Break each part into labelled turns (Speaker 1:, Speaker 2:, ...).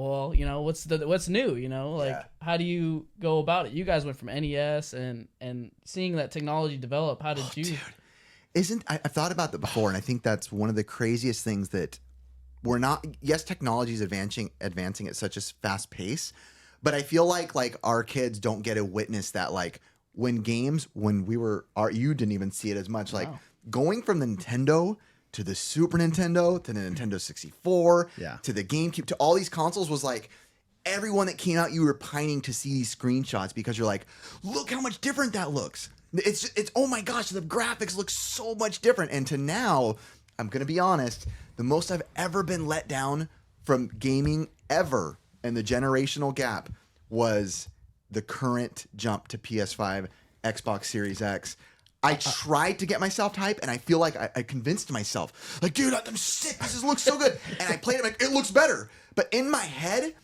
Speaker 1: well, what's new, how do you go about it? You guys went from NES and seeing that technology develop. How did you?
Speaker 2: Dude, I've thought about that before, and I think that's one of the craziest things that we're not. Yes, technology is advancing at such a fast pace, but I feel like our kids don't get to witness that. Like when we were, you didn't even see it as much. Like going from the Nintendo to the Super Nintendo, to the Nintendo 64, to the GameCube, to all these consoles was like everyone that came out, you were pining to see these screenshots because you're like, look how much different that looks. It's oh my gosh, the graphics look so much different. And to now, I'm going to be honest, the most I've ever been let down from gaming ever in the generational gap was the current jump to PS5, Xbox Series X. I tried to get myself hype, and I feel like I convinced myself, like, dude, I'm sick. This looks so good. And I played it, like, it looks better. But in my head,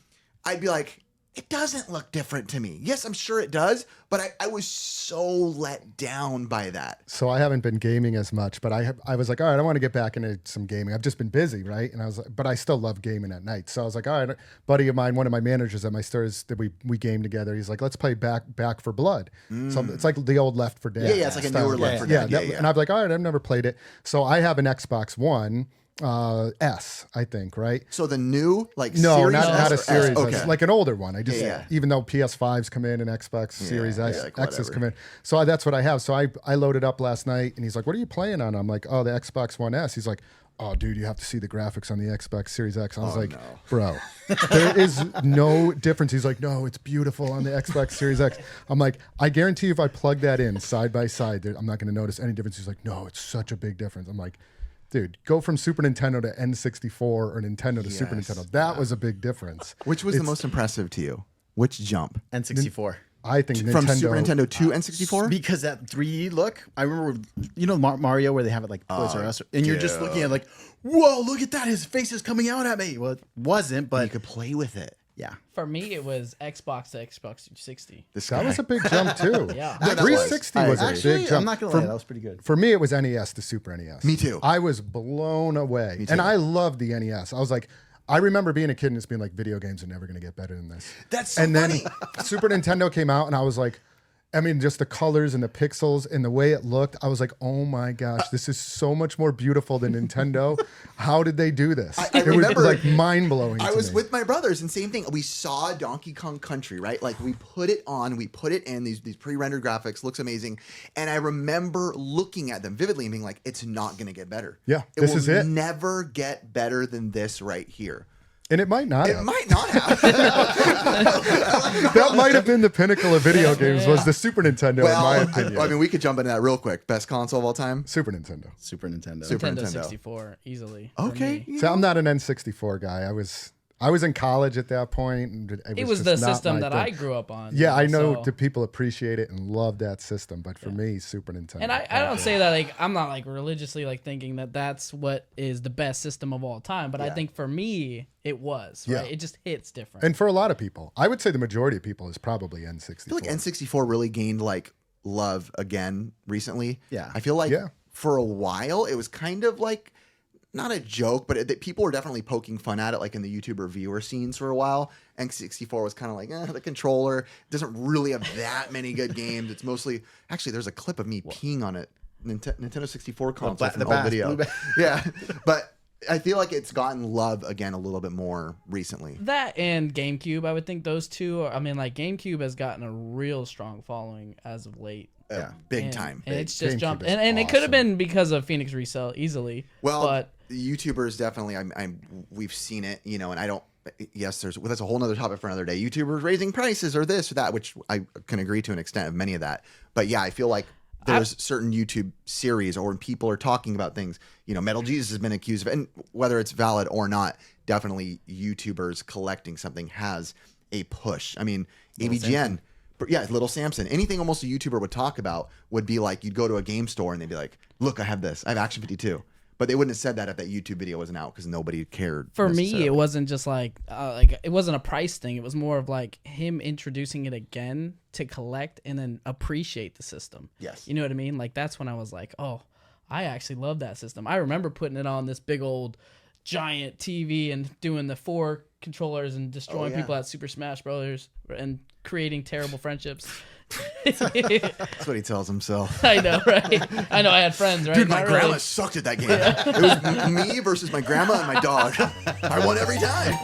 Speaker 2: I'd be like, it doesn't look different to me. Yes, I'm sure it does, but I was so let down by that.
Speaker 3: So I haven't been gaming as much, but I was like, all right, I want to get back into some gaming. I've just been busy, right? And I was like, but I still love gaming at night. So I was like, all right, buddy of mine, one of my managers at my stores that we game together. He's like, let's play Back for Blood. So it's like the old Left 4 Dead.
Speaker 2: Yeah, it's like a newer Left 4 Dead.
Speaker 3: Yeah. And I'm like, all right, I've never played it. So I have an Xbox One. S, I think, right?
Speaker 2: So the new,
Speaker 3: no,
Speaker 2: series
Speaker 3: not a series,
Speaker 2: okay.
Speaker 3: Like an older one. I just, even though PS5s come in and Xbox Series X's come in, so that's what I have. So I loaded up last night, and he's like, "What are you playing on?" I'm like, "Oh, the Xbox One S." He's like, "Oh, dude, you have to see the graphics on the Xbox Series X." I was like, "Bro, there is no difference." He's like, "No, it's beautiful on the Xbox Series X." I'm like, "I guarantee you, if I plug that in side by side, I'm not going to notice any difference." He's like, "No, it's such a big difference." I'm like, dude, go from Super Nintendo to N64 or Nintendo to Super Nintendo. That was a big difference.
Speaker 2: Which was the most impressive to you? Which jump?
Speaker 4: N64.
Speaker 3: I think
Speaker 2: From
Speaker 3: Nintendo,
Speaker 2: Super Nintendo to N64?
Speaker 4: Because that 3D look, I remember, Mario where they have it like Toys R Us, and you're just looking at like, whoa, look at that, his face is coming out at me. Well, it wasn't, but
Speaker 2: you could play with it.
Speaker 4: Yeah.
Speaker 1: For me, it was Xbox to Xbox 360.
Speaker 3: That was a big jump too.
Speaker 1: Yeah.
Speaker 3: 360 was a big jump.
Speaker 4: I'm not going to lie, that was pretty good.
Speaker 3: For me, it was NES to Super NES.
Speaker 2: Me too.
Speaker 3: I was blown away. And I loved the NES. I was like, I remember being a kid and just being like, video games are never going to get better than this.
Speaker 2: That's so funny.
Speaker 3: Then Super Nintendo came out, and I was like, I mean, just the colors and the pixels and the way it looked, I was like, oh my gosh, this is so much more beautiful than Nintendo. How did they do this?
Speaker 2: I remember,
Speaker 3: was like mind-blowing.
Speaker 2: I was with my brothers, and same thing. We saw Donkey Kong Country, right? Like we put it on, we put it in, these pre-rendered graphics, looks amazing. And I remember looking at them vividly and being like, it's not going to get better.
Speaker 3: Yeah, this is it.
Speaker 2: It will never get better than this right here.
Speaker 3: And it might not.
Speaker 2: It might not have.
Speaker 3: That might have been the pinnacle of video games. Was the Super Nintendo, in my opinion.
Speaker 2: I mean, we could jump into that real quick. Best console of all time?
Speaker 3: Super Nintendo.
Speaker 1: Nintendo 64, easily.
Speaker 2: Okay.
Speaker 3: So I'm not an N64 guy. I was in college at that point. And
Speaker 1: it was the system that I grew up on.
Speaker 3: Yeah, I know the people appreciate it and love that system, but for me, Super Nintendo.
Speaker 1: And I don't say that like I'm not like religiously like thinking that that's what is the best system of all time, but I think for me it was, right? It just hits different.
Speaker 3: And for a lot of people, I would say the majority of people is probably N64.
Speaker 2: I feel like N64 really gained like love again recently.
Speaker 4: Yeah.
Speaker 2: I feel like for a while it was kind of like not a joke, but people were definitely poking fun at it, like in the YouTuber viewer scenes for a while. N64 was kind of like, the controller doesn't really have that many good games. It's mostly, actually, there's a clip of me peeing on it. Nintendo 64 console from the old video. Yeah, but I feel like it's gotten love again a little bit more recently.
Speaker 1: That and GameCube, I would think those two are, I mean, like GameCube has gotten a real strong following as of late.
Speaker 2: Big time.
Speaker 1: And it's just jumped. And it could have been because of Phoenix Resell easily.
Speaker 2: Well,
Speaker 1: but
Speaker 2: YouTubers definitely, we've seen it, and I don't, yes, that's a whole nother topic for another day. YouTubers raising prices or this or that, which I can agree to an extent of many of that. But yeah, I feel like there's certain YouTube series or when people are talking about things, Metal Jesus has been accused of, and whether it's valid or not, definitely YouTubers collecting something has a push. I mean, AVGN. Yeah, Little Samson. Anything almost a YouTuber would talk about would be like, you'd go to a game store and they'd be like, look, I have this. I have Action 52. But they wouldn't have said that if that YouTube video wasn't out because nobody cared.
Speaker 1: For me, it wasn't just like it wasn't a price thing. It was more of like him introducing it again to collect and then appreciate the system.
Speaker 2: Yes.
Speaker 1: You know what I mean? Like that's when I was like, oh, I actually love that system. I remember putting it on this big old giant TV and doing the 4 controllers and destroying
Speaker 2: yeah.
Speaker 1: people at Super Smash Brothers and creating terrible friendships.
Speaker 2: That's what he tells himself.
Speaker 1: I know, right? I know. I had friends, right?
Speaker 2: Dude, my
Speaker 1: Not
Speaker 2: grandma
Speaker 1: really.
Speaker 2: sucked at that game. It was me versus my grandma and my dog. I won every time.